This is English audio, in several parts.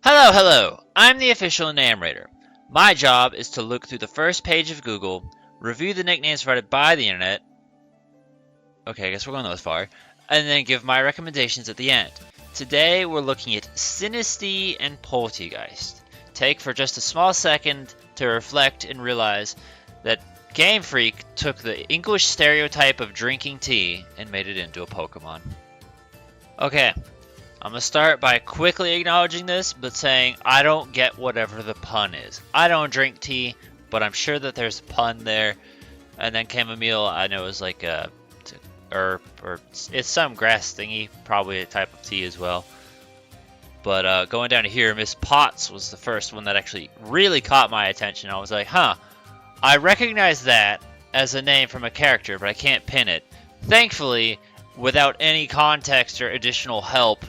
Hello, hello! I'm the official narrator. My job is to look through the first page of Google, review the nicknames provided by the internet. Okay, I guess we're going that far. And then give my recommendations at the end. Today we're looking at Sinistea and Polteageist. Take for just a small second to reflect and realize that Game Freak took the English stereotype of drinking tea and made it into a Pokemon. Okay, I'm going to start by quickly acknowledging this, but saying I don't get whatever the pun is. I don't drink tea, but I'm sure that there's a pun there. And then chamomile, I know is like a herb, or it's some grass thingy, probably a type of tea as well. But going down to here, Miss Potts was the first one that actually really caught my attention. I was like, huh, I recognize that as a name from a character, but I can't pin it. Thankfully, without any context or additional help,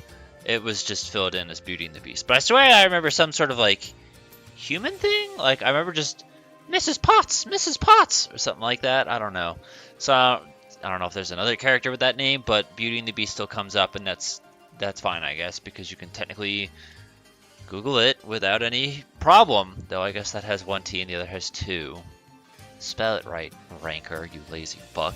it was just filled in as Beauty and the Beast. But I swear I remember some sort of like human thing. Like I remember just Mrs. Potts, or something like that. I don't know. So I don't know if there's another character with that name, but Beauty and the Beast still comes up, and that's fine, I guess, because you can technically Google it without any problem. Though I guess that has one T and the other has two. Spell it right, Ranker, you lazy fuck.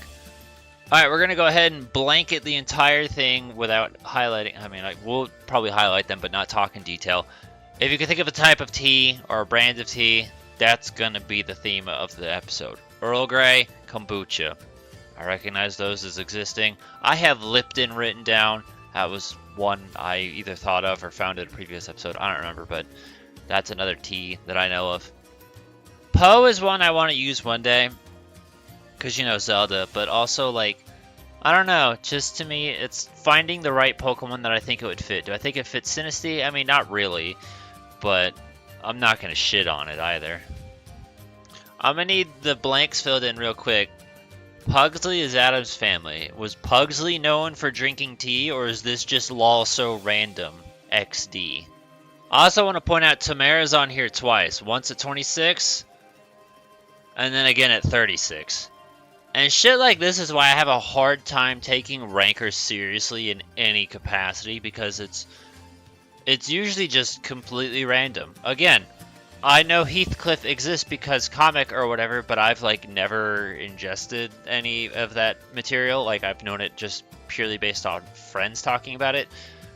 Alright, we're going to go ahead and blanket the entire thing without highlighting. I mean, like, we'll probably highlight them, but not talk in detail. If you can think of a type of tea or a brand of tea, that's going to be the theme of the episode. Earl Grey, kombucha. I recognize those as existing. I have Lipton written down. That was one I either thought of or found in a previous episode. I don't remember, but that's another tea that I know of. Poe is one I want to use one day, because, you know, Zelda, but also, like, I don't know, just to me, it's finding the right Pokemon that I think it would fit. Do I think it fits Sinistea? I mean, not really, but I'm not going to shit on it either. I'm going to need the blanks filled in real quick. Pugsley is Adam's family. Was Pugsley known for drinking tea, or is this just lol so random? XD. I also want to point out Tamara's on here twice. Once at 26, and then again at 36. And shit like this is why I have a hard time taking rankers seriously in any capacity, because it's usually just completely random. Again, I know Heathcliff exists because comic or whatever, but I've like never ingested any of that material. Like I've known it just purely based on friends talking about it.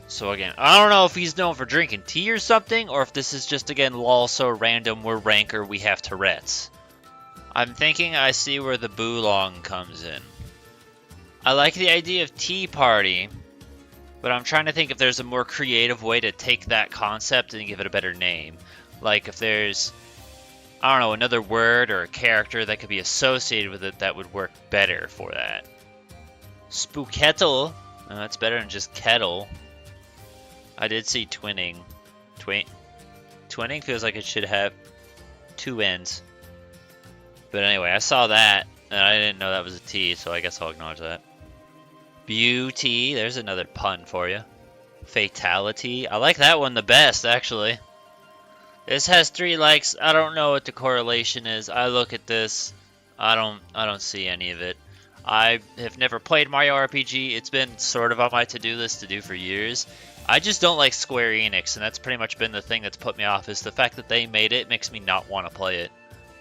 So again, I don't know if he's known for drinking tea or something, or if this is just again lol so random we're ranker we have Tourette's. I'm thinking I see where the Boolong comes in. I like the idea of Tea Party, but I'm trying to think if there's a more creative way to take that concept and give it a better name. Like if there's, I don't know, another word or a character that could be associated with it that would work better for that. Spookettle, that's better than just kettle. I did see twinning. Twinning feels like it should have two ends. But anyway, I saw that, and I didn't know that was a T, so I guess I'll acknowledge that. Beauty, there's another pun for you. Fatality, I like that one the best, actually. This has 3 likes. I don't know what the correlation is. I look at this, I don't see any of it. I have never played Mario RPG. It's been sort of on my to-do list to do for years. I just don't like Square Enix, and that's pretty much been the thing that's put me off, is the fact that they made it makes me not want to play it.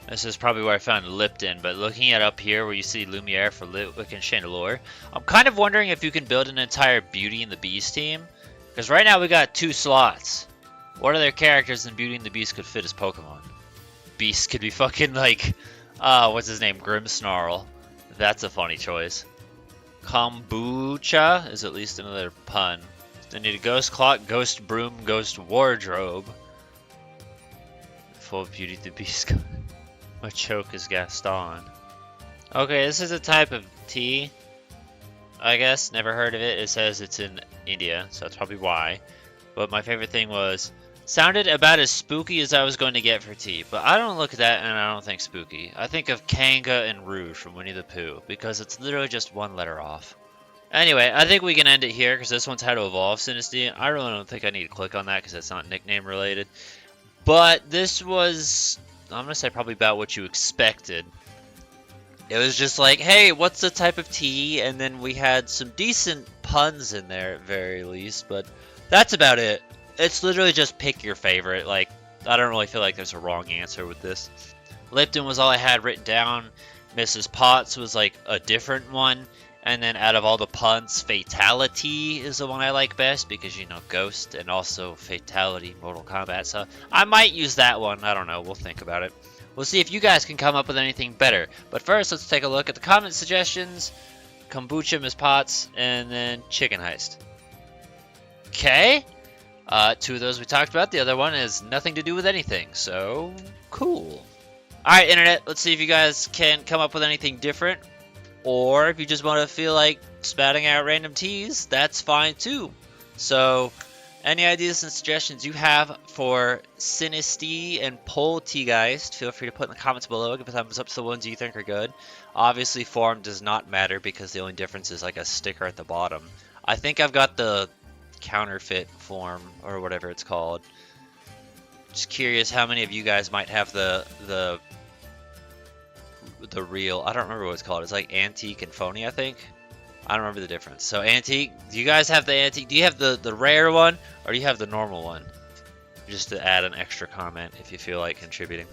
This is probably where I found Lipton, but looking at up here where you see Lumiere for Litwick and Chandelure, I'm kind of wondering if you can build an entire Beauty and the Beast team. Because right now we got 2 slots. What other characters in Beauty and the Beast could fit as Pokemon? Beast could be fucking like, what's his name? Grimmsnarl. That's a funny choice. Kombucha is at least another pun. Then need a Ghost Clock, Ghost Broom, Ghost Wardrobe. Full of Beauty and the Beast. Machoke is Gaston. Okay, this is a type of tea, I guess. Never heard of it. It says it's in India, so that's probably why. But my favorite thing was, sounded about as spooky as I was going to get for tea. But I don't look at that and I don't think spooky. I think of Kanga and Rouge from Winnie the Pooh, because it's literally just one letter off. Anyway, I think we can end it here, because this one's how to evolve Sinistea. I really don't think I need to click on that, because it's not nickname related. But this was, I'm going to say probably about what you expected. It was just like, hey, what's the type of tea? And then we had some decent puns in there at very least, but that's about it. It's literally just pick your favorite. Like, I don't really feel like there's a wrong answer with this. Lipton was all I had written down. Mrs. Potts was like a different one. And then out of all the puns, Fatality is the one I like best because, you know, Ghost and also Fatality, Mortal Kombat. So I might use that one. I don't know. We'll think about it. We'll see if you guys can come up with anything better. But first, let's take a look at the comment suggestions. Kombucha, Miss Potts, and then Chicken Heist. Okay. 2 of those we talked about. The other one has nothing to do with anything. So, cool. Alright, Internet. Let's see if you guys can come up with anything different. Or if you just want to feel like spouting out random teas, that's fine too. So, any ideas and suggestions you have for Sinistea and Polteageist, feel free to put in the comments below. Give a thumbs up to the ones you think are good. Obviously, form does not matter because the only difference is like a sticker at the bottom. I think I've got the counterfeit form or whatever it's called. Just curious how many of you guys might have the real, I don't remember what it's called. It's like antique and phony, I think. I don't remember the difference. So antique, do you guys have the antique? Do you have the rare one or do you have the normal one? Just to add an extra comment if you feel like contributing.